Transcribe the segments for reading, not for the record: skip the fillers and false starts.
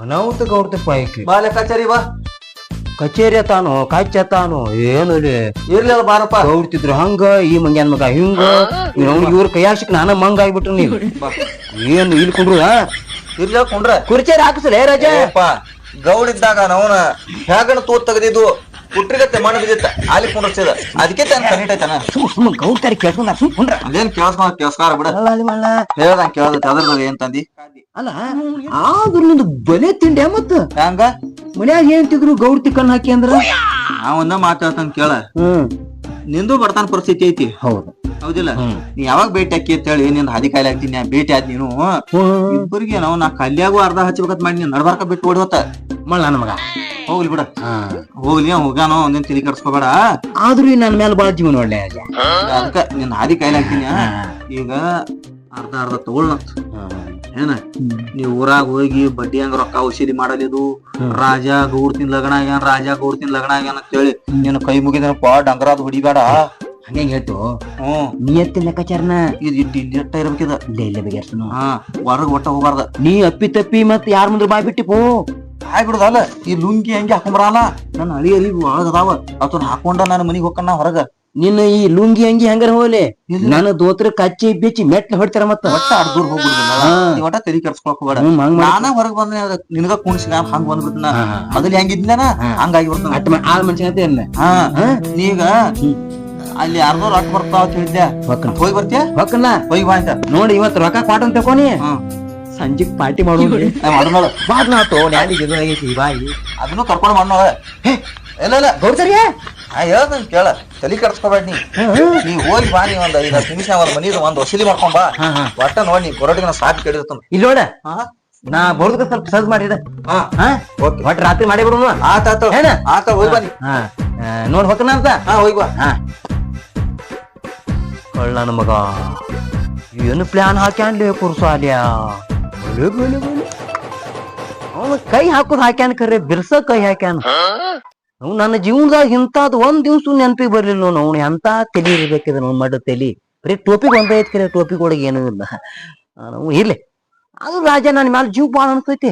ಅನಾಹುತ ಗೌಡ್ತಿ ಪಾಯ್ಕಿ ಬಾ ಲೆಕ್ಕಾಚಾರಿ ಬಾ. ಕಚೇರಿ ತಾನು ಕಾಯ್ತಾನು ಏನು ಇರ್ಲಿ ಅಲ್ಲ ಬಾರಪ್ಪ. ಗೌಡ್ತಿದ್ರು ಹಂಗ ಈ ಮಂಗ್ಯಾನ್ ಮಗ ಹಿಂಗ ಇವ್ರ ಕೈಯಾಶಕ್ ನಾನ ಮಂಗ ಆಗ್ಬಿಟ್ರು ನೀವು ಏನು ಇಲ್ಲಿ ಕುಂಡ್ರು ಇರ್ಲಿ ಕುಂಡ್ರ ಕುರ್ಚೇರಿ ಹಾಕಿಸಲೇ ರಾಜ ಗೌಡ್ ಇದ್ದಾಗ ನಾವನ ಹೇಗಣ ತೂತ್ ತೆಗದಿದ್ದು ಕುಟ್ರಿಗತ್ತೆ ಮಣ್ಣು ಬಿದ್ದಿತ್ತ ಅಲ್ಲಿ ಕುಂಡ್ರಸಿದ ಅದಕ್ಕೆ ಕನಿಟೈತನ ಸುಮ್ಮ ಗೌಡ್ತಾರಿ ಕೇಳ್ಕೊಂಡ ಸುಮ್ ಕುಂಡ್ರ ಅದೇನ್ ಕೇಳಿಸ್ಕಾರ ಬಿಡ ಹೇಳ್ದಂಗ ಕೇಳ್ದೈತಿ ಅದ್ರದಾಗ ಏನ್ ತಂದಿ ಅಲ್ಲ ಆದ್ರೂ ನಿಂದು ಬಲೆ ತಿಂಡಿ ಮತ್ತ ಹಂಗ ಮನ್ಯಾಗ ಏನ್ ತಿದ್ರು ಗೌಡ್ ತಿಕ್ಕನ್ ಹಾಕಿ ಅಂದ್ರ ನಾವೊಂದ ಮಾತಾಡ್ತಾನ ಕೇಳ ನಿಂದು ಬರ್ತಾನ ಪರಿಸ್ಥಿತಿ ಐತಿ. ಹೌದು ಹೌದಿಲ್ಲ, ನೀ ಯಾವಾಗ ಭೇಟಿ ಹಾಕಿ ಅಂತ ಹೇಳಿ ನಿಂದ ಹಾದಿ ಕಾಯಿಲೆ ಆಗ್ತೀನಿ ಭೇಟಿ ಆದ್ ನೀನು ಇಬ್ಬರಿಗೆ ನಾವು ನಾ ಕಲ್ಯಾಗೂ ಅರ್ಧ ಹಚ್ಬೇಕತ್ ಮಾಡಿ ನೀನ್ ನಡ್ಬಾರ್ಕ ಬಿಟ್ಟು ಓಡಿ ಹೊತ್ತ ಮಳ್ಳ ನನ್ನ ಮಗ ಹೋಗ್ಲಿ ಬಿಡ ಹೋಗ್ಲಿ ಹೋಗಾನೋ ಒಂದೇನ್ ತಲಿ ಕರ್ಸ್ಕೋಬೇಡ. ಆದ್ರೂ ನನ್ ಮೇಲೆ ಬಾಳ ಜೀವನ ಒಳ್ಳೆ ಅದಕ್ಕ ನಿನ್ ಹಾದಿ ಕಾಯಿಲೆ ಹಾಕ್ತೀನಿ. ಈಗ ಅರ್ಧ ಅರ್ಧ ತಗೊಳ್ನತ್ ಏನ ನೀವ್ ಊರಾಗ ಹೋಗಿ ಬಡ್ಡಿ ಹಂಗ ರೊಕ್ಕ ಔಷಧಿ ಮಾಡಲಿದು ರಾಜ ಗೌಡ್ತಿನ್ ಲಗ್ನ ಆಗ್ಯಾನ ರಾಜ ಗೌಡ್ತಿನ್ ಲಗ್ನ ಆಗ್ಯಾನ ಅಂತ ಹೇಳಿ ನೀನು ಕೈ ಮುಗಿದಪ್ಪ ಡಂಗರಾದ್ ಹೊಡಿಬೇಡ. ಹಂಗ ಹೇಳ್ತು ನಿಯತ್ತಿನ ಲೆಕ್ಕಾಚಾರನ ಇಟ್ಟ ಇರ್ಬೇಕಿದ ಇಲ್ಲೇ ಬಗೆಹರ್ಸನು. ಹೊರಗ್ ಒಟ್ಟ ಹೋಗ್ಬಾರ್ದ. ನೀ ಅಪ್ಪಿ ತಪ್ಪಿ ಮತ್ ಯಾರ ಮುಂದ್ರ ಬಾಯ್ ಬಿಟ್ಟಿ ಪೋ ಬಿಡುದಲ್ಲ. ಈ ಲುಂಗಿ ಹಂಗೆ ಹಾಕೊಂಬರಲ್ಲ ನನ್ನ ಅಳಿಯರಿ ಒಳಗದಾವ ಅವತ್ತು ಹಾಕೊಂಡ ನಾನು ಮನಿಗ್ ಹೋಗ್ಕಣ್ಣ ಹೊರಗ. ನಿನ್ನ ಈ ಲುಂಗಿ ಅಂಗಿ ಹೆಂಗಾರ ಹೋಗ್ಲಿ ನನ್ನ ದೋತ್ರ ಕಚ್ಚಿ ಬಿಚ್ಚಿ ಮೆಟ್ಲ ಹೊಡ್ತಾರ ಮತ್ತ ಒಟ್ಟ ಅಡ್ ದೂರ ಹೋಗ್ಬಿಡುದಿಲ್ಲ ಒಟ್ಟ ತಲಿ ಕೆಡ್ಸ್ಕೊಳಕ್ ಹೋಗ್ಬೇಡ. ನಾನ ಹೊರಗ್ ಬಂದ ನಿನಗ ಕುಣಿಸಿ ನಾನ್ ಹಂಗ ಬಂದ್ಬಿಡ್ತನ ಮೊದಲು ಹೆಂಗಿದ್ನ ಹಂಗಾಗಿ ಬರ್ತಾನ ಆಳ್ ಮನುಷ್ಯ ಅಂತ ಏನ ನೀಗ ಅಲ್ಲಿ ಯಾರ್ದೋ ರೊಕ್ಕ ಬರ್ತಾವ ಅಂತ ಹೇಳಿದ್ದೆ ಹೋಗಿ ಬರ್ತೀಯ ಹೊಕ್ಕಲ್ಲ ಹೋಗಿ ಬಾ ಅಂತ ನೋಡಿ ಇವತ್ತು ರೊಕ್ಕ ಕ್ವಾಟನ್ ತಕೋನಿ ಸಂಜಿಗ್ ಪಾರ್ಟಿ ಮಾಡೋದು ಬಾಯಿ ಅದನ್ನು ಕರ್ಕೊಂಡ್ ಮಾಡೋಳ. ಇಲ್ಲ ಇಲ್ಲ ಗೌಡ್ಸರಿ ಹೇಳ್ದಂಗ ಕೇಳ ತಲಿ ಕೆಡ್ಸ್ಕೊಬೇಡ. ನೀ ಹೋಗಿ ಬಾ. ನೀ ಒಂದ್ 5 ನಿಮಿಷ ಒಂದ್ ಮನಿದು ಒಂದ್ ವಸೂಲಿ ಮಾಡ್ಕೊಂಡ್ ಬಾ. ಒಟ್ಟ ನೋಡಿ ನೀ ಕೊರಟಿಗೆ ಸಾಕು ಕೆಡಿರ್ತಾನ ಇಲ್ಲಿ ನೋಡ ನಾ ಬೋರ್ದಕ್ಕೆ ಸ್ವಲ್ಪ ಸಜ್ ಮಾಡಿದ ಒಟ್ಟು ರಾತ್ರಿ ಮಾಡಿ ಬಿಡು. ಆತ ಆತ ಹೋಗಿ ಬನ್ನಿ ನೋಡ್ ಹೊಕ್ಕನ ಅಂತ ಹೋಗಿ ಬಾ. ಕಳ್ಳನ ಮಗ ಏನು ಪ್ಲಾನ್ ಹಾಕ್ಯಾನ್ಲೇ ಕುರ್ಸಾಲ್ಯಾ ಅವನು ಕೈ ಹಾಕೋದ್ ಹಾಕ್ಯಾನ ಖರೆ ಬಿರ್ಸ ಕೈ ಹಾಕ್ಯಾನ. ಅವ್ ನನ್ನ ಜೀವನದಾಗ ಇಂತಾದ್ ಒಂದ್ ದಿವ್ಸ ನೆನಪಿಗೆ ಬರ್ಲಿಲ್ಲ ಅವ್ನು ಎಂತ ತಲಿ ಇರ್ಬೇಕಿದ ನೋಡ್ ಮಡ್ಡ ತಲಿ ಬರೀ ಟೋಪಿಗೆ ಒಂದ ಐತ್ ಕರೆ ಟೋಪಿಗೆ ಒಳಗೆ ಏನೂ ಇಲ್ಲ. ಇರ್ಲಿ ಅದು ರಾಜ ನನ್ನ ಮ್ಯಾಲ ಜೀವ ಬಾಳ ಅನ್ಸೈತಿ.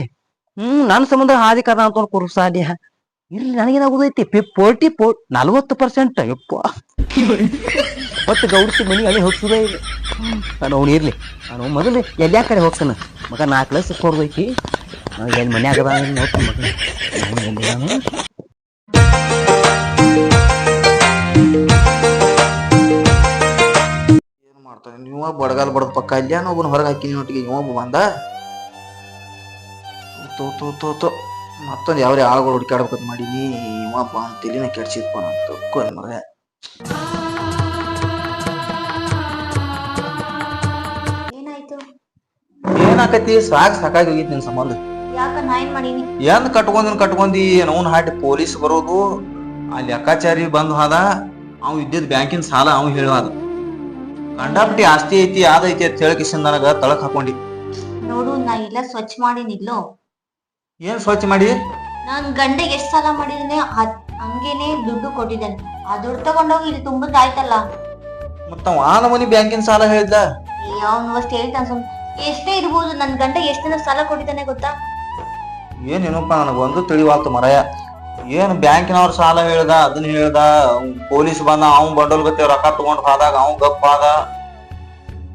ನನ್ನ ಸಂಬಂಧ ಹಾದಿ ಕದ ಅಂತ ಕುರ್ಸಾಲ್ಯ ಇರ್ಲಿ ನನಗೇನಾಗೋದೈತಿ 40% ಯಪ್ಪ ಒಟ್ಟು ಗೌಡ್ತಿ ಮನಿ ಅಲ್ಲಿ ಹೋಗ್ತದೇ ಇಲ್ಲ. ನಾನು ಅವ್ನು ಇರ್ಲಿ ನಾನು ಮೊದಲು ಎಲ್ಲಾ ಕಡೆ ಹೋಗ್ತಾನ ಮಗ 4 ಲಕ್ಷ ಕೊಡ್ದೈತಿ ನಾವು ಏನ್ ಮನ್ಯಾಗ ನೋಡ್ತಾನ ಮಗ ಏನ್ ಮಾಡ್ತಾನೆ ನೀವ ಬಡಗಾಲ್ ಬಡದ ಪಕ್ಕ ಅಲ್ಯಾನ ಒಬ್ಬನ ಹೊರಗೆ ಹಾಕಿನಿ ಒಟ್ಟಿಗೆ ಇವ ಬಂದ ಮತ್ತೊಂದ್ ಯಾವ್ರೆ ಆಳುಗಳು ಹುಡುಕಾಡ್ಬೇಕಂತ ಮಾಡೀನಿ. ಇವ ತಲಿನ ಕೆಡ್ಸಿದ್ಪ ನಾನು ಮಗ. ಏನಾಕತಿ ಸಾಕಾಗಿ ಹೋಗಿತ್ ನಿನ್ ಸಂಬಂಧ. ಏನ್ ಕಟ್ಕೊಂಡಿ ಅವ್ನ ಹಾಟಿ ಪೊಲೀಸ್ ಬರೋದು ಅಲ್ಲಿ ಲೆಕ್ಕಾಚಾರಿ ಬಂದ್ ಹೋದ. ಅವ್ ಇದ್ದಿದ್ ಬ್ಯಾಂಕಿನ ಸಾಲ ಅವ್ ಹೇಳುವಾದ ಕಂಡಾಪಟ್ಟಿ ಆಸ್ತಿ ಐತಿ ಅದೈತಿ ಅಂತ ಹೇಳಿಕಿಸಿಂದ ನನಗ ತಳಕ್ ಹಾಕೊಂಡಿ. ನೋಡು ನಾ ಇಲ್ಲ ಸ್ವಚ್ಛ ಮಾಡಿನಿಲ್ಲೋ. ಏನ್ ಸ್ವಚ್ಛ ಮಾಡಿ? ನಾನ್ ಗಂಡಗೆ ಎಷ್ಟ್ ಸಾಲ ಮಾಡಿದನೆ ಹಂಗೇನೆ ದುಡ್ಡು ಕೊಟ್ಟಿದ್ದೇನೆ. ಆ ದುಡ್ಡು ತಗೊಂಡೋಗಿ ಇಲ್ಲಿ ತುಂಬದ್ ಆಯ್ತಲ್ಲ. ಮತ್ತ ಆನ ಮನಿ ಬ್ಯಾಂಕಿನ ಸಾಲ ಹೇಳ್ದ ಅವ್ನು ಅಷ್ಟ್ ಹೇಳ್ತಾನ. ಎಷ್ಟೇ ಇರ್ಬೋದು ನನ್ ಗಂಡ ಎಷ್ಟ್ ದಿನ ಸಾಲ ಕೊಟ್ಟಿದ್ದಾನೆ ಗೊತ್ತಾ? ಏನೇನಪ್ಪ ನನಗ ಒಂದು ತಿಳಿವಾಲ್ತು ಮರಯ. ಏನ್ ಬ್ಯಾಂಕಿನವ್ರ ಸಾಲ ಹೇಳ್ದ ಅದನ್ನ ಹೇಳ್ದ. ಪೊಲೀಸ್ ಬಂದ ಅವ್ನ್ ಬಂಡಲ್ ಗತ್ತೆ ರೊಕ್ಕ ತಗೊಂಡ್ ಹೋದಾಗ ಅವ್ನ್ ಗಪ್ಪ ಆದ.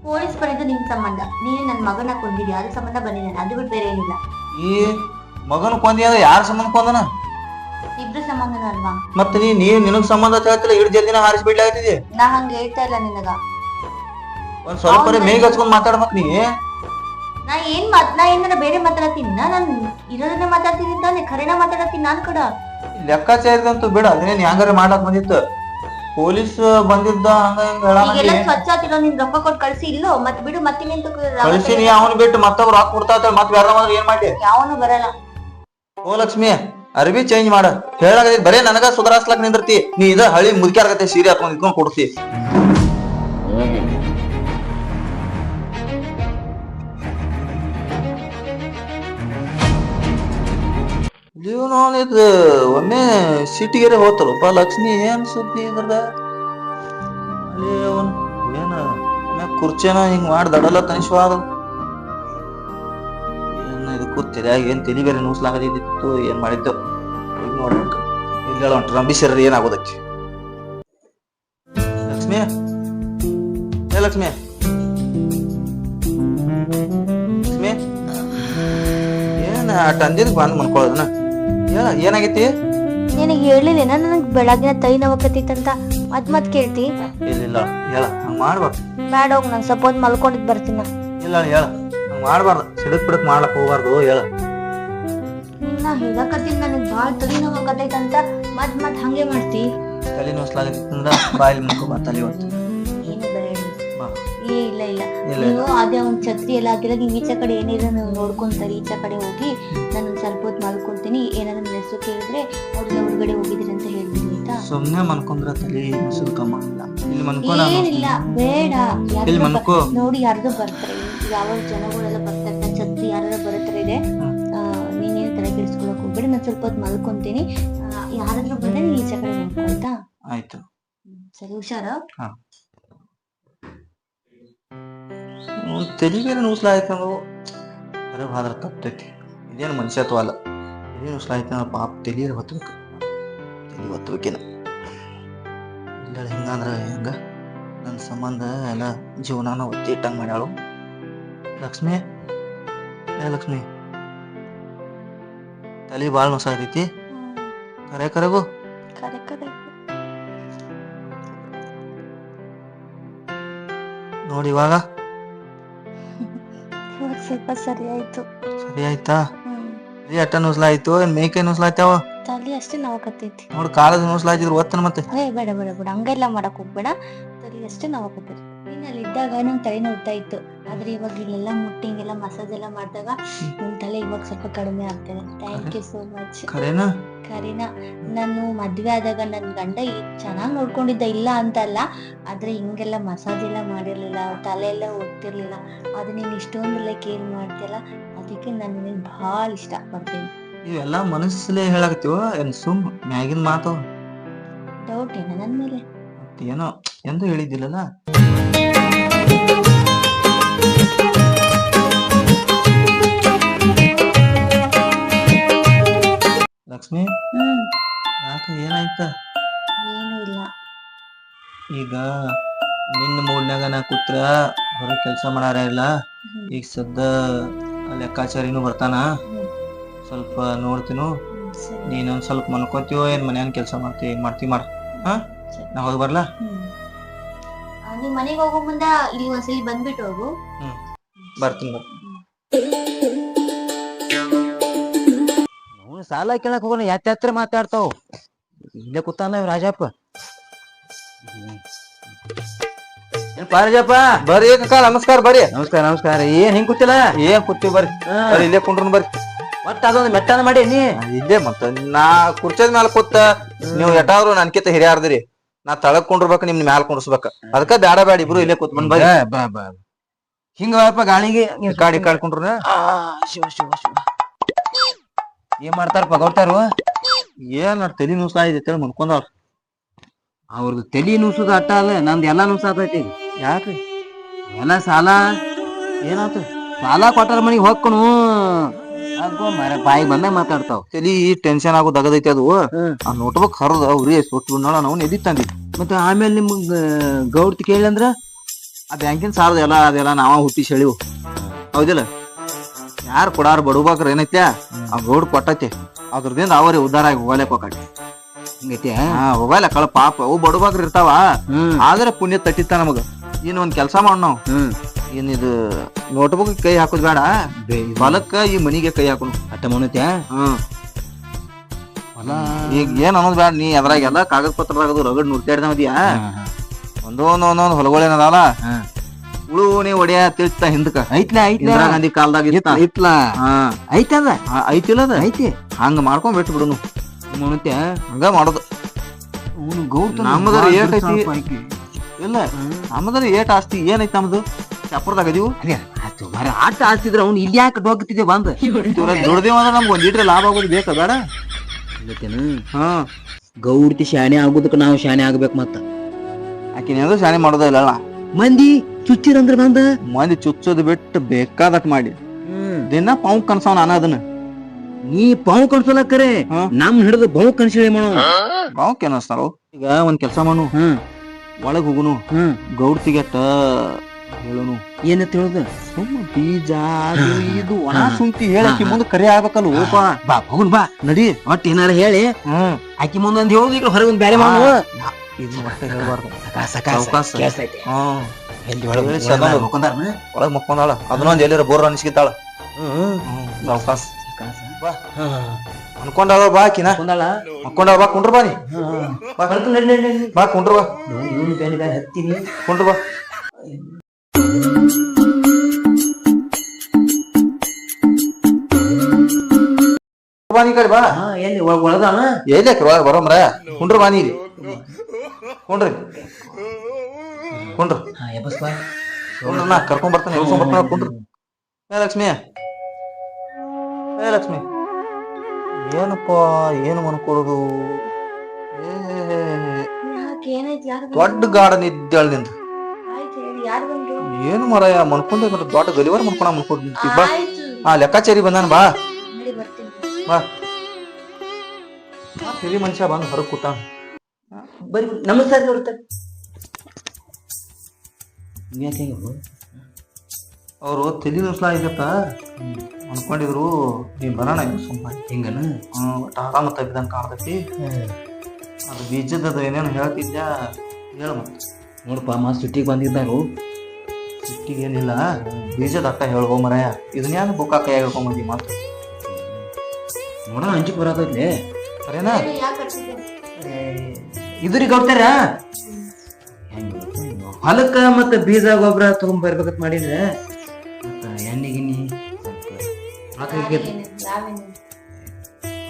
ಪೊಲೀಸ್ ಬಂದಿದ್ದು ನಿನ್ ಸಂಬಂಧ. ನೀನು ನನ್ ಮಗನ ಕೊಂದಿದ್ಯಾ ಅದ್ರ ಸಂಬಂಧ ಬಂದಿದ್ದೇನೆ. ಅದು ಬಿಟ್ಟು ಬೇರೆ ಏನಿಲ್ಲ. ಈ ಮಗನ ಕೊಂದಿ ಅದ ಯಾರ ಸಂಬಂಧ ಕೊಂದನ? ಇಬ್ರು ಸಂಬಂಧನ ಅಲ್ವಾ? ಮತ್ತೆ ನಿನಗ್ ಸಂಬಂಧ ಹೇಳ್ತಿಲ್ಲ ಇಡ್ ಜಲ್ದಿನ ಹಾರಿಸ್ಬಿಡ್ಲಾಗ್ತಿದಿ. ನಾ ಹಂಗ ಹೇಳ್ತಾ ಇಲ್ಲ ನಿನಗ. ಒಂದ್ ಸ್ವಲ್ಪ ಮೇಘ ಹಚ್ಕೊಂಡ್ ಮಾತಾಡ್ಬೇಕ್ ನೀ. ನಾ ಏನಾರ ಬೇರೆ ಮಾತಾಡತ್ತೀನಿ. ನಾನ್ ಇರೋದನ್ನ ಮಾತಾಡ್ತೀನಿ ತಾನೆ, ಖರೇನ ಮಾತಾಡತ್ತೀನಿ ನಾನ್ ಕಡ. ಲೆಕ್ಕಾಚಾರದಂತೂ ಬಿಡ, ಅದನ್ನೇನ್ ಹೆಂಗಾರ ಮಾಡ್ಲಾಕ್ ಬಂದಿತ್ತು. ಪೊಲೀಸ್ ಬಂದಿದ್ದ ಹಂಗ ಹಿಂಗೆಲ್ಲ ಸ್ವಚ್ಛ ಆತಿರೋ ನಿನ್ ರೊಕ್ಕ ಕೊಟ್ಟು ಕಳ್ಸಿ ಇಲ್ಲೋ ಮತ್ ಬಿಡು. ಮತ್ತಿನೇನ್ ಕಳ್ಸಿನಿ ಅವನ್ ಬಿಟ್ಟು ಮತ್ತೊಬ್ರು ರೊಕ್ಕ ಕೊಡ್ತಾ ಮತ್ ಬೇರೆ ಮಾತ್ರ ಏನ್ ಮಾಡಿ? ಯಾವನು ಬರಲ್ಲ. ಓ ಲಕ್ಷ್ಮಿ ಅರ್ಬಿ ಚೇಂಜ್ ಮಾಡ ಹೇಳಾಗ ಬರೇ ನನಗ ಸುಧಾರಿಸ್ಲಾಕ್ ನಿಂದಿರ್ತಿ. ನೀ ಇದ ಹಳಿ ಮುದುಕ್ಯಾರಗತ್ತೆ ಸೀರೆ ಹಾಕೊಂಡ್ ಇಟ್ಕೊಂಡ್ ಕೊಡ್ತಿ. ಇದು ಒಮ್ಮೆ ಸಿಟಿಗೆರೆ ಹೋತಲ್ಲಪ್ಪ ಲಕ್ಷ್ಮಿ. ಏನ್ ಸುದ್ದಿ ಇದ್ರದ ಏನ ಒಮ್ಮೆ ಕುರ್ಚೇನ ಹಿಂಗ್ ಮಾಡಿ ದಡಲ್ಲ ತನಿಸ್ವಾದ. ಏನ ಇದು ಕೂತಿದೆ ಏನ್ ತಲಿ ಬೇರೆ ನುಸ್ಲಾಗದಿತ್ತು ಏನ್ ಮಾಡಿದ್ದು ನೋಡ್ಬೇಕು ಇಲ್ಲ ಹೊಂಟ್ರ ನಂಬಿಸಿರ ಏನಾಗೋದಕ್ಕೆ ಲಕ್ಷ್ಮಿ ಏ ಲಕ್ಷ್ಮಿ ಲಕ್ಷ್ಮಿ ಏನ ಅಂದಿದ್ ಬಂದ್ ಮನ್ಕೊಳ್ಳೋದನ ಹೇಳ ಏನಾಗೈತಿ ನಿನಗೆ ಹೇಳಿಲ್ಲ ನನಗ್ ಬೆಳಗಿನ ತೈ ನೋವಕತ್ತಿತ್ತಂತ ಮತ್ ಕೇಳ್ತಿ ಇಲ್ಲ ಹೇಳ ಹಂಗ ಮಾಡ್ಬಾರ್ದು ಬ್ಯಾಡ ಹೋಗ್ ನಾನ್ ಸ್ವಲ್ಪ ಹೊತ್ತು ಮಲ್ಕೊಂಡಿದ್ ಬರ್ತೀನ ಇಲ್ಲ ಹೇಳ ಹಂಗ ಮಾಡ್ಬಾರ್ದು ಸಿಡಕ್ ಬಿಡಕ್ ಮಾಡ್ಲಕ್ ಹೋಗ್ಬಾರ್ದು ಹೇಳ ನಾ ಹೇಳಕತ್ತೀನಿ ನನಗ್ ಬಾಳ್ ತಲೆ ನೋವಕತ್ತೈತಂತ ಮತ್ ಹಂಗೆ ಮಾಡ್ತಿ ತಲೆ ನೋಸ್ಲಾಗತ್ತಿತ್ತಂದ್ರ ಬಾಯಲ್ಲಿ ಮುನ್ಕೊ ಬಾ ತಲೆ ಹೊತ್ತು ಏನು ಬೇಡ ಬಾ ಏ ಇಲ್ಲ ಇಲ್ಲ ನೀವು ಅದೇ ಒಂದ್ ಛತ್ರಿ ಎಲ್ಲ ಹಾಕಿಲ್ಲ ನೀವು ಈಚೆ ಕಡೆ ಏನಿದೆ ನೀವು ನೋಡ್ಕೊಂತಾರೆ ಈಚೆ ಕಡೆ ಹೋಗಿ ನಾನು ಒಂದ್ ಸ್ವಲ್ಪ ಹೊತ್ತು ಮಲ್ಕೊಳ್ತೀನಿ ಏನಾದ್ರು ನನ್ನ ಹೆಸರು ಕೇಳಿದ್ರೆ ಅವ್ರಿಗೆ ಹೊರಗಡೆ ಹೋಗಿದ್ರಿ ಅಂತ ಹೇಳ್ತೀನಿ ಆಯ್ತಾ ಸುಮ್ನೆ ಮನ್ಕೊಂಡ್ರ ತಲೆ ಮುಸುಲ್ ಕಮ್ಮ ಇಲ್ಲ ಇಲ್ಲಿ ಮನ್ಕೋಣ ಏನಿಲ್ಲ ಬೇಡ ಇಲ್ಲಿ ಮನ್ಕೋ ನೋಡಿ ಯಾರ್ದು ಬರ್ತಾರೆ ಯಾವ ಜನಗಳೆಲ್ಲ ಬರ್ತಾರೆ ನನ್ನ ಛತ್ರಿ ಯಾರು ಬರ್ತಾರೆ ಇದೆ ನೀನೇನು ತಲೆ ಕೆಡಿಸ್ಕೊಳಕ್ ಹೋಗ್ಬೇಡಿ ನಾನು ಸ್ವಲ್ಪ ಹೊತ್ತು ಮಲ್ಕೊಂತೀನಿ ಯಾರಾದ್ರೂ ಬಂದ್ರೆ ನೀನ್ ಈಚೆ ಕಡೆ ನೋಡ್ಕೊ ಆಯ್ತಾ ಆಯ್ತು ಸರಿ ಹುಷಾರ ತಲೆ ಬೇರೆ ನುಸ್ಲಾಯ್ತು ನಾವು ಅರೆ ಹಾದ್ರ ತಪ್ತೈತಿ ಇದೇನು ಮನುಷ್ಯತ್ವ ಅಲ್ಲ ತಲೆ ನುಸ್ಲಾಯ್ತು ನಾವು ಪಾಪ ತಲೆ ಹೊತ್ಬೇಕು ತಲೆ ಹೊತ್ಬೇಕೇನ ಇಲ್ಲ ಹಿಂಗಂದ್ರೆ ಹೆಂಗ ನನ್ನ ಸಂಬಂಧ ಎಲ್ಲ ಜೀವನಾನ ಒತ್ತಿ ಇಟ್ಟಂಗೆ ಮಾಡ್ಯಾಳು ಲಕ್ಷ್ಮಿ ಏ ಲಕ್ಷ್ಮಿ ತಲೆ ಭಾಳ ನುಸಾಗೈತಿ ಕರೆಗೂ ನೋಡಿ ಇವಾಗ ಸ್ವಲ್ಪ ಸರಿ ಆಯ್ತು ಸರಿ ಆಯ್ತಾ ಅಟ್ಟ ನುಸ್ಲಾಯ್ತು ಏನ್ ಮೇಕೈ ನುಸ್ಲಾಯ್ತಾವ ತಲೆ ಅಷ್ಟೇ ನೋವಾಕತ್ತೈತಿ ನೋಡಿ ಕಾಲದ ನುಸ್ಲಾಯ್ತಿದ್ರು ಒತ್ತನ ಮತ್ತೆ ಬೇಡ ಬೇಡ ಬೇಡ ಹಂಗೆಲ್ಲ ಮಾಡಕ್ ಹೋಗ್ಬೇಡ ತಲೆ ಅಷ್ಟೇ ನೋವಾಕತ್ತೈತಿ ನೀನ್ ಅಲ್ಲಿ ಇದ್ದಾಗ ನಂಗೆ ತಲೆ ನೋಡ್ತಾ ಇತ್ತು ಆದ್ರೆ ಇವಾಗ ಇಲ್ಲೆಲ್ಲ ಮುಟ್ಟಿ ಹಿಂಗೆಲ್ಲ ಮಸಾಜ್ ಎಲ್ಲ ಮಾಡಿದಾಗ ನಿಮ್ ತಲೆ ಇವಾಗ ಸ್ವಲ್ಪ ಕಡಿಮೆ ಆಗ್ತದೆ thank you so much Kareena ನಾನು ಮದ್ವೆ ಆದಾಗ ನನ್ ಗಂಡ ಚೆನ್ನಾಗ್ ನೋಡ್ಕೊಂಡಿದ್ದ ಇಲ್ಲ ಅಂತಲ್ಲ ಆದ್ರೆ ಹಿಂಗೆಲ್ಲ ಮಸಾಜ್ ಎಲ್ಲ ಮಾಡಿರ್ಲಿಲ್ಲ ತಲೆ ಎಲ್ಲ ಒತ್ತಿರ್ಲಿಲ್ಲ ಅದು ನೀನ್ ಇಷ್ಟೊಂದೆಲ್ಲ ಕೇರ್ ಮಾಡ್ತಿಯಲ್ಲ ಅದಕ್ಕೆ ನಾನು ನಿನ್ ಬಹಳ ಇಷ್ಟ ಪಡ್ತೀನಿ ಇವೆಲ್ಲ ಮನಸ್ಸಲ್ಲೇ ಹೇಳಾಕತ್ತೀವ ಏನ್ ಸುಮ್ ಮ್ಯಾಗಿನ ಮಾತು ಡೌಟ್ ಏನ ನನ್ ಮೇಲೆ ಏನೋ ಎಂದು ಹೇಳಿದ್ದಿಲ್ಲಲ್ಲ ಲಕ್ಷ್ಮಿ ಯಾಕ ಏನಾಯ್ತ ಏನು ಇಲ್ಲ ಈಗ ನಿನ್ನ ಮೂಡ್ನಾಗ ನಾ ಕೂತ್ರ ಹೊರ ಕೆಲ್ಸ ಮಾಡಾರ ಇಲ್ಲ ಈಗ ಸದ್ದ ಲೆಕ್ಕಾಚಾರಿನೂ ಬರ್ತಾನ ಸ್ವಲ್ಪ ನೋಡ್ತೀನು ನೀನೊಂದ್ ಸ್ವಲ್ಪ ಮನ್ಕೋತೀವೋ ಏನ್ ಮನ್ಯಾನ ಕೆಲ್ಸ ಮಾಡ್ತಿ ಮಾಡ ಹಾ ನಾ ಹೋಗಿ ಬರ್ಲಾ ನೀವ್ ಮನೆಗೆ ಹೋಗೋ ಮುಂದ ಇಲ್ಲಿ ಒಂದ್ಸಲಿ ಬಂದ್ಬಿಟ್ಟು ಹೋಗು ಬರ್ತೀನಿ ಅವನು ಸಾಲ ಕೇಳಕ್ ಹೋಗೋಣ ಯಾತ್ರ ಮಾತಾಡ್ತಾವ ಇಲ್ಲೇ ಕೂತಾನ ರಾಜಪ್ಪ ರಾಜಪ್ಪ ಬರ್ರಿ ಕಕ್ಕ ನಮಸ್ಕಾರ ಬರ್ರಿ ನಮಸ್ಕಾರ ನಮಸ್ಕಾರ ಏನ್ ಹಿಂಗ್ ಕೂತಿಲ್ಲ ಏನ್ ಕೂತೀವಿ ಬರ್ರಿ ಇಲ್ಲೇ ಕುಂಡ್ರನ್ ಬರ್ರಿ ಮತ್ತ ಅದೊಂದು ಮೆಟ್ಟನ ಮಾಡಿ ನೀ ಇಲ್ಲೇ ಮತ್ತ ನಾ ಕುರ್ಚದ ಮ್ಯಾಲ ಕೂತ ನೀವು ಎಟಾದ್ರು ನನ್ಕಿತ ಹಿರಿಯಾರ್ದ್ರಿ ನಾ ತಳಗ್ ಕುಂಡ್ರಬೇಕು ನಿಮ್ ಮ್ಯಾಲ ಕುಂಡ್ರಸ್ಬೇಕ ಅದಕ್ಕ ಬ್ಯಾಡ ಇಬ್ರು ಇಲ್ಲೇ ಕೂತ್ ಬಂದ್ ಬರ್ರಿ ಹಿಂಗಪ್ಪ ಗಾಳಿಗೆ ಕಾಡಿ ಕುಂಡ್ರ ಶಿವ ಶಿವ ಶಿವ ಏನ್ ಮಾಡ್ತಾರಪ್ಪ ಗೌಡ್ತಾರು ಏನ್ ತಲಿ ನುಸಾ ಐತಿ ಮನ್ಕೊಂಡವ್ರ ಅವ್ರದ್ದು ತಲಿ ನುಸುದ ಅಟ್ಟ ಅಲ್ಲ ನಂದ್ ಎಲ್ಲಾ ನುಸಾತೈತಿ ಯಾಕ್ರಿ ಎಲ್ಲ ಸಾಲ ಏನಾತ ಸಾಲ ಕೊಟ್ಟಾರ ಮನಿಗ್ ಹೋಗ್ಕನು ಮರ ಬಾಯಿಗೆ ಬಂದಾಗ ಮಾತಾಡ್ತಾವ ತಲಿ ಟೆನ್ಷನ್ ಆಗೋ ದಗದೈತಿ ಅದು ಆ ನೋಟ್ಬುಕ್ ಹರಿದ ಅವ್ರಿ ಸೊಟ್ಟು ನೋಡ ನಾವು ಎದಿ ತಂದಿ ಮತ್ತೆ ಆಮೇಲೆ ನಿಮ್ಗ ಗೌಡ್ತಿ ಕೇಳಂದ್ರ ಆ ಬ್ಯಾಂಕಿನ ಸಾಲದ ಎಲ್ಲ ಅದೆಲ್ಲ ನಾವ ಹುಟ್ಟಿ ಸೆಳಿವು ಹೌದಿಲ್ಲ ಯಾರು ಕೊಡಾರ ಬಡುಬಾಕ್ರ ಏನೈತ್ಯಾ ಆ ಗೌಡ್ ಕೊಟ್ಟೈತಿ ಅದ್ರದಿಂದ ಅವರೇ ಉದ್ದಾರ ಆಗಿ ಹೋಗ್ಲಕ್ ಹೋಗತಿ ಹಿಂಗೈತಿ ಹೋಗಲ್ಲ ಕಳ ಪಾಪ ಅವು ಬಡುಬಾಕ್ರ ಇರ್ತಾವ ಆದ್ರೆ ಪುಣ್ಯ ತಟ್ಟಿತ್ತ ನಮಗ ಇನ್ ಒಂದ್ ಕೆಲ್ಸ ಮಾಡ್ ನಾವ್ ಏನಿದು ನೋಟ್ಬುಕ್ ಕೈ ಹಾಕೋದ್ ಬೇಡ ಹೊಲಕ್ಕ ಈ ಮನಿಗೆ ಕೈ ಹಾಕೋಣ ಅಟ್ಟ ಮಾಡತ್ಯಾ ಈಗ ಏನ್ ಅನ್ನೋದ್ ಬೇಡ ನೀ ಅದ್ರಾಗ ಎಲ್ಲ ಕಾಗದ ಪತ್ರದಾಗ ರಗಡ್ ನುಡ್ತಾಡ್ದ ಮದಿಯಾ ಒಂದೊಂದ್ ಹೊಲಗಳೇನದಾವಲ್ಲ ಉಳುವಣಿ ಒಡೆಯ ತಿಳ್ತ ಹಿಂದಕ ಐತ್ಲಾ ಇಂದಿರಾ ಗಾಂಧಿ ಕಾಲದಾಗ ಇತ್ಲ ಐತದ ಐತಿಲ್ಲದ ಐತಿ ಹಂಗ ಮಾಡ್ಕೊಂಡ್ ಬಿಟ್ಟು ಬಿಡುನು ಮಾಡತ್ಯಾ ಹಂಗ ಮಾಡೋದು ನಮ್ಮದ್ರ ಏಟ್ ಐತಿ ಇಲ್ಲ ನಮ್ಮದ್ರ ಏಟ್ ಆಸ್ತಿ ಏನೈತಿ ನಮ್ದು ಚಾಪುರದಾಗ ಅದೀವು ಆಟ ಆಡ್ತಿದ್ರ ಅವ್ನು ಇಲ್ಲಿ ಯಾಕೆ ಹೋಗ್ತಿದ್ದೆ ಬಂದ್ ದುಡ್ದೇವ ಅಂದ್ರೆ ನಮ್ಗೆ ಒಂದ್ ಲೀಟ್ರ್ ಲಾಭ ಆಗೋದು ಬೇಕಾ ಬೇಡ ಹಾ ಗೌಡ್ತಿ ಶಾಣೆ ಆಗೋದಕ್ಕ ನಾವು ಶಾಣೆ ಆಗ್ಬೇಕು ಮತ್ತ ಆಕಿನ ಶಾಣೆ ಮಾಡೋದ ಇಲ್ಲ ಮಂದಿ ಚುಚ್ಚಿರಂದ್ರ ಬಂದ ಮಂದಿ ಚುಚ್ಚೋದು ಬಿಟ್ಟು ಬೇಕಾದಟ್ ಮಾಡಿ ದಿನ ಪಾವು ಕನ್ಸವ್ ನಾನ ಅದನ್ನ ನೀ ಪಾವು ಕನ್ಸೋಲ ಕರೆ ನಮ್ ಹಿಡಿದು ಬಹು ಕನ್ಸಿಳಿ ಮಾಡೋ ಪಾವು ಕೆನಸ್ತಾರೋ ಈಗ ಒಂದ್ ಕೆಲ್ಸ ಮಾಡು ಒಳಗ್ ಹೋಗುನು ಗೌಡ್ತಿಗೆಟ್ಟ ಹೇಳುನು ಏನಂತ ಹೇಳುದು ಸುಮ್ಮ ಬೀಜ ಅದು ಇದು ಒಣ ಸುಂಟಿ ಹೇಳಕಿ ಮುಂದೆ ಕರೆ ಆಗ್ಬೇಕಲ್ಲ ಓಪ ಬಾ ಹೋಗುನ್ ಬಾ ನಡಿ ಒಟ್ಟು ಏನಾರ ಹೇಳಿ ಆಕಿ ಮುಂದೊಂದ್ ಹೇಳುದು ಈಗ ಹೊರಗೆ ಒಂದ್ ಬ್ಯಾರೆ ಮಾಡುವ ಇದನ್ನ ಒಟ್ಟ ಹೇಳ್ಬಾರ್ದು ಸಾವಕಾಶ ಎಲ್ಲಿ ಒಳಗ್ ಮಕ್ಕೊಂದಾಳ ಅದನ್ನೊಂದ್ ಎಲ್ಲಿರ ಬೋರ್ ಅನಿಸ್ಕಿತ್ತಾಳ ಸಾವಕಾಶ ಬಾ ಅನ್ಕೊಂಡಾಳ ಬಾ ಆಕಿನ ಮಕ್ಕೊಂಡಾಳ ಬಾ ಕುಂಡ್ರ ಬಾ ನೀ ಬಾ ಕುಂಡ್ರ ಬಾ ಹತ್ತೀನಿ ಕುಂಡ್ರ ಬಾ ಬಾನಿ ಕಡೆ ಬಾ ಎಲ್ಲಿ ಒಳದಾನ ಎಲ್ಲಿ ಬರೋಮ್ರ ಕುಂಡ್ರ ಬಾನಿ ಕುಂಡ್ರಿ ಕುಂಡ್ರ ಕುಂಡ್ರ ಕರ್ಕೊಂಡ್ ಬರ್ತಾನೆ ಕುಂಡ್ರಿ ಲಕ್ಷ್ಮಿ ಲಕ್ಷ್ಮಿ ಏನಪ್ಪಾ ಏನು ಅನ್ಕೊಡುದು ದೊಡ್ಡ ಗಾರ್ಡನ್ ಇದ್ದಾಳ ನಿಂದ ಏನು ಮರಯ ಮನ್ಕೊಂಡೆ ದೊಡ್ಡ ಗಲಿವಾರ ಮನ್ಕೊಂಡ ಬಾ ಹಾ ಲೆಕ್ಕಾಚಾರಿ ಬಂದಾನ ಬಾ ಬಾ ಹಿರಿ ಮನುಷ್ಯ ಬಂದ್ ಹೊರಗ್ ಕೂತ ಬರೀ ನಮಸ್ಕಾರ ಅವರು ತಲಿ ನುಸ್ಲಾ ಆಗತ್ತ ಅನ್ಕೊಂಡಿದ್ರು ನೀವ್ ಬರೋಣ ಸುಮ್ಮ ಹಿಂಗನ ಆರಾಮ ತಗ್ದಂಗ ಕಾಣ್ತೈತಿ ಅದು ಬೀಜದ ಏನೇನು ಹೇಳ್ತಿದ್ಯಾ ಹೇಳ ಮತ್ತ ನೋಡಪ್ಪ ಮಾ ಸಿಟ್ಟಿಗೆ ಬಂದಿದ್ದಾರು ಸಿಟ್ಟಿಗೆ ಏನಿಲ್ಲ ಬೀಜದ ಅಟ್ಟ ಹೇಳುವ ಮರಯ ಇದನ್ನ ಯಾರು ಬುಕ್ಕ ಕೈಯಾಗ ಹಿಡ್ಕೊಂಬಂದಿ ಮಾತು ನೋಡ ಹಂಚಿಕ್ ಬರತೈತ್ಲೆ ಸರಿನಾ ಇದ್ರಿಗೆ ಕೊಡ್ತಾರ ಹೊಲಕ್ಕ ಮತ್ತ ಬೀಜ ಗೊಬ್ಬರ ತಗೊಂಡ್ ಬರ್ಬೇಕಂತ ಮಾಡಿದ್ರೆ ಮತ್ತ ಎಣ್ಣೆ ಗಿಣ್ಣಿ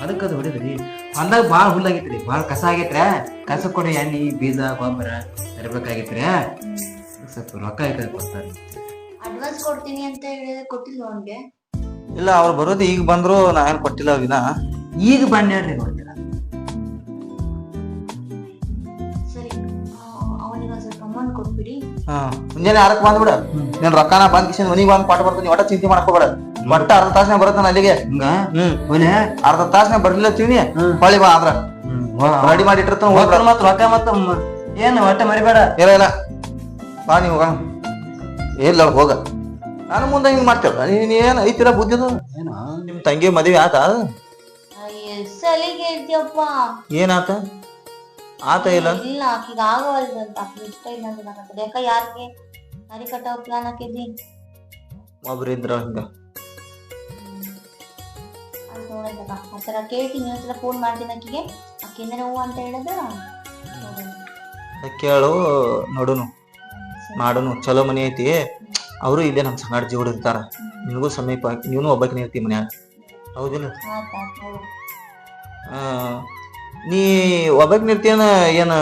ಅದಕ್ಕೆ ಅದು ಹೊಡಿದ್ರಿ ಹೊಲ್ದಾಗ ಭಾಳ ಹುಲ್ಲಾಗೈತ್ರಿ ಭಾಳ ಕಸ ಆಗೈತ್ರ ಕಸ ಕೊಡಿ ಎಣ್ಣೆ ಬೀಜ ಗೊಬ್ಬರ ತರಬೇಕಾಗೈತ್ರಿ ಸ್ವಲ್ಪ ರೊಕ್ಕ ಕೊಡ್ತಾರೆ ಅಡ್ವಾನ್ಸ್ ಕೊಡ್ತೀನಿ ಅಂತ ಹೇಳಿದ್ರೆ ಕೊಟ್ಟಿಲ್ಲ ಅವನ್ಗೆ ಇಲ್ಲ ಅವ್ರು ಬರೋದು ಈಗ ಬಂದ್ರು ನಾ ಏನ್ ಕೊಟ್ಟಿಲ್ಲ ಅವ್ರಿನ ಈಗ ಬನ್ನಿ ನೋಡ್ತೀರ ಸರಿ ಅವನಿಗೆ ಒಂದ್ ಸ್ವಲ್ಪ ಅಮೌಂಟ್ ಕೊಟ್ಬಿಡಿ ಮುಂಜಾನೆ 6ಕ್ಕೆ ಬಂದ್ಬಿಡ ನೀನ್ ರೊಕ್ಕನ ಬಂದ್ ಕಿಶನ್ ಮನಿಗೆ ಬಂದ್ ಪಾಠ ಬರ್ತೀನಿ ಒಟ್ಟ ಚಿಂತೆ ಮಾಡ್ಕೋಬೇಡ ಒಟ್ಟ ಅರ್ಧ ತಾಸನೆ ಬರತ್ತಾನ ಅಲ್ಲಿಗೆ ಅರ್ಧ ತಾಸನೆ ಬರ್ಲಿಲ್ಲ ತಿಳಿ ಹೊಳಿ ಬಾ ಆದ್ರ ರೆಡಿ ಮಾಡಿ ಇಟ್ಟಿರ್ತಾನ ಮತ್ತ ರೊಕ್ಕ ಮತ್ತ ಏನು ಒಟ್ಟ ಮರಿಬೇಡ ಇಲ್ಲ ಬಾ ನೀ ಹೋಗ ಇಲ್ಲ ಹೋಗ ನಾನು ಮುಂದೆ ಹಿಂಗ್ ಮಾಡ್ತೇವ ನೀನ್ ಏನ್ ಐತಿಲ್ಲ ಬುದ್ಧಿದು ನಿಮ್ ತಂಗಿ ಮದ್ವೆ ಆತ ಸಲಿಗೆ ಹೇಳ್ತೀಯಪ್ಪ ಏನಾತ ಆತ ಇಲ್ಲ ಇಲ್ಲ ಆಕಿಗೆ ಆಗವಲ್ದಂತ ಆಕಿಗೆ ಇಷ್ಟ ಇಲ್ಲ ಅಂತ ನನಗೆ ಯಾಕ ಯಾರಿಗೆ ನರಿ ಕಟ್ಟೋ ಪ್ಲಾನ್ ಹಾಕಿದ್ವಿ ಒಬ್ರಿದ್ರ ಹಿಂಗ ಅಂತ ನೋಡಿದಾಗ ಆತರ ಕೇಳ್ತೀನಿ ಒಂದ್ಸಲ ಫೋನ್ ಮಾಡ್ತೀನಿ ಆಕಿಗೆ ಆಕಿಂದ ಹೂ ಅಂತ ಹೇಳಿದ್ರ ಕೇಳು ನೋಡುನು ಮಾಡುನು ಚಲೋ ಮನಿ ಐತಿ ಅವರು ಇಲ್ಲೇ ನಮ್ ಸಂಗಾಡ ಜೀವಡ್ ಇರ್ತಾರ ನಿನಗೂ ಸಮೀಪ ನೀನು ಒಬ್ಬಕಿನ ಇರ್ತಿ ಮನ್ಯಾಗ ಹೌದಿಲ್ಲ ನೀ ಒಬ್ಬಕಿನ ಇರ್ತೀಯನ ಏನ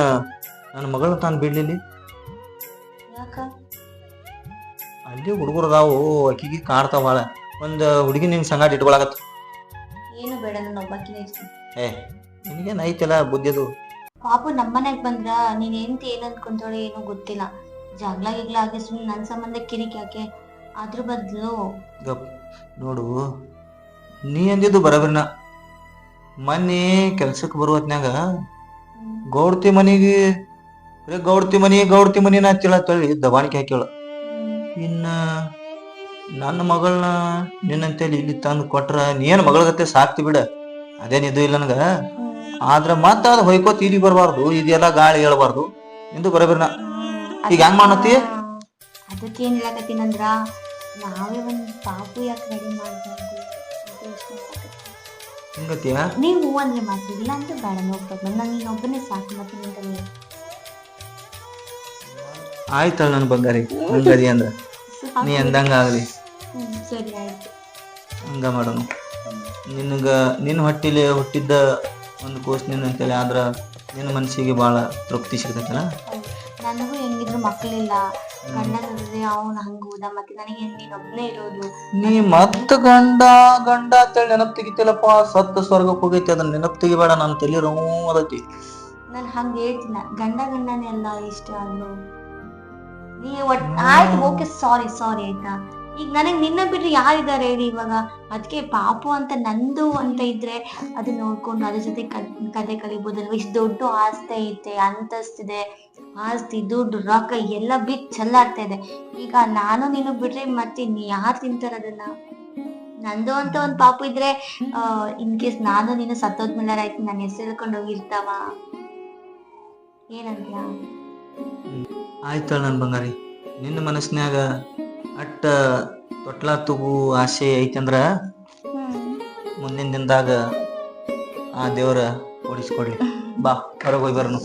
ನನ್ನ ಮಗಳನ್ನ ತಾನು ಬಿಡ್ಲಿಲ್ಲಿ ಅಲ್ಲಿ ಹುಡುಗರದಾವು ಅಕ್ಕಿಗೆ ಕಾಡ್ತಾವ ಭಾಳ ಒಂದ್ ಹುಡುಗಿ ನಿನ್ ಸಂಗಾಟ ಇಟ್ಕೊಳಕತ್ತ ಏನು ಬೇಡ ನಾನು ಒಬ್ಬಕಿನ ಇರ್ತೀನಿ ನಿನಗೇನ್ ಐತಲ್ಲ ಬುದ್ಧಿದು ಪಾಪು ನಮ್ಮನೆಗ್ ಬಂದ್ರ ನೀನ್ ಎಂತ ಏನ್ ಅನ್ಕೊಂತಾಳೆ ಏನೋ ಗೊತ್ತಿಲ್ಲ ಜಗಳ ಗಿಗ್ಲ ಆಗಿ ಸುಮ್ಮನೆ ನನ್ ಸಂಬಂಧ ಕಿರಿಕ್ ಯಾಕೆ ಅದ್ರ ಬದ್ಲು ನೋಡು ನೀ ಅಂದಿದ್ದು ಬರಬರಿನ ಮೊನ್ನೆ ಕೆಲ್ಸಕ್ಕೆ ಬರುವ ಹೊತ್ನ್ಯಾಗ ಗೌಡ್ತಿ ಮನಿಗೆ ಗೌಡ್ತಿ ಮನಿನ ತಿಳಿ ದಬಾಣಿಕೆ ಹಾಕೇಳ ಇನ್ನ ನನ್ನ ಮಗಳನ್ನ ನಿನ್ನಂತೇಳಿ ಇಲ್ಲಿ ತಂದು ಕೊಟ್ರ ನೀನ್ ಮಗಳ ಗತೆ ಸಾಕ್ತಿ ಬಿಡ ಅದೇನಿದು ಇಲ್ಲ ನನಗ ಆದ್ರ ಮತ್ತ ಅದ್ ಹೊಯ್ಕೋತ್ ಇಲ್ಲಿ ಬರ್ಬಾರ್ದು ಇದೆಲ್ಲ ಗಾಳಿ ಹೇಳ್ಬಾರ್ದು ನಿಂದು ಬರಬರಿನ ಈಗ ಹೆಂಗ್ ಮಾಡತಿ ಅದಕ್ಕೇನ್ ಹೇಳಕತ್ತೀನಂದ್ರ ನಾವೇ ಒಂದ್ ಪಾಪು ಯಾಕೆ ರೆಡಿ ಮಾಡ್ತಾ ಹಿಂಗತಿಯ ನೀವು ಅಂದ್ರೆ ಮಾತ್ರ ಇಲ್ಲ ಅಂದ್ರೆ ಬೇಡ ನೋಡ್ಬೇಕು ನಂಗೆ ಒಬ್ಬನೇ ಸಾಕು ಮತ್ತೆ ನಿಂತ ಆಯ್ತಲ್ಲ ನನ್ ಬಂಗಾರಿ ಹಂಗದಿ ಅಂದ್ರ ನೀ ಅಂದಂಗ ಆಗಲಿ ಸರಿ ಆಯ್ತು ಹಂಗ ಮಾಡೋಣ ನಿನ್ನ ಹೊಟ್ಟಿಲಿ ಹುಟ್ಟಿದ್ದ ಒಂದು ಕೋಸ್ ಅಂತೇಳಿ ಆದ್ರ ನಿನ್ನ ಮನಸ್ಸಿಗೆ ಬಹಳ ತೃಪ್ತಿ ಸಿಗ್ತೈತಲ್ಲ ನನಗೂ ಹೆಂಗಿದ್ರು ಮಕ್ಕಳಿಲ್ಲ ಗಂಡ ಅವನು ಹಂಗ ಹೋದ ಮತ್ತೆ ನನಗೆ ನೀನೊಬ್ನೇ ಇರೋದು ನೀ ಮತ್ತ ಗಂಡ ಅಂತೇಳಿ ನೆನಪ್ ತೆಗಿತಿಲ್ಲಪ್ಪ ಸತ್ತ ಸ್ವರ್ಗಕ್ಕೆ ಹೋಗೈತಿ ಅದನ್ನ ನೆನಪ್ ತೆಗಿಬೇಡ ನಾನು ತಲೆ ಅದೈತಿ ನಾನು ಹಂಗ ಹೇಳ್ತಿಲ್ಲ ಗಂಡನೇ ಅಲ್ಲ ಇಷ್ಟ ಅಂದ್ರು ನೀ ಆಯ್ತು ಓಕೆ ಸಾರಿ ಆಯ್ತಾ ಈಗ ನನಗ್ ನಿನ್ನ ಬಿಟ್ರೆ ಯಾರಿದ್ದಾರೆ ಹೇಳಿ ಇವಾಗ. ಅದಕ್ಕೆ ಪಾಪು ಅಂತ ನಂದು ಅಂತ ಇದ್ರೆ ಅದನ್ನ ನೋಡ್ಕೊಂಡು ಅದ್ರ ಜೊತೆ ಕತೆ ಕಲಿಬೋದಲ್ವ. ಇಷ್ಟು ದೊಡ್ಡ ಆಸ್ತಿ ಐತೆ, ಅಂತಸ್ತಿದೆ, ಆಸ್ತಿ ದುಡ್ಡು ರೊಕ್ಕ ಎಲ್ಲ ಬಿಟ್ಟು ಚೆಲ್ಲಾಡ್ತಾ ಇದೆ. ಈಗ ನಾನು ನೀನು ಬಿಟ್ರೆ ಮತ್ತೆ ಯಾರು ತಿಂತಾರ ಅದನ್ನ. ನಂದು ಅಂತ ಒಂದ್ ಪಾಪು ಇದ್ರೆ ಇನ್ ಕೇಸ್ ನಾನು ನೀನು ಸತ್ತೋದ್ಮೇಲೆ ಆಯ್ತು ನನ್ನ ಹೆಸರು ಹೇಳ್ಕೊಂಡು ಹೋಗಿರ್ತಾವ. ಏನಂತೀಯ? ಆಯ್ತಳ ನನ್ ಬಂಗಾರಿ, ನಿನ್ನ ಮನಸ್ನ್ಯಾಗ ಅಟ್ಟ ತೊಟ್ಲ ತಗು ಆಸೆ ಐತಂದ್ರ ಮುಂದಿನ ದಿನದಾಗ ಆ ದೇವ್ರ ಓಡಿಸ್ಕೊಡ್ಲಿ. ಬಾ ಹೊರಗೆ ಹೋಗಿ ಬರೋನು.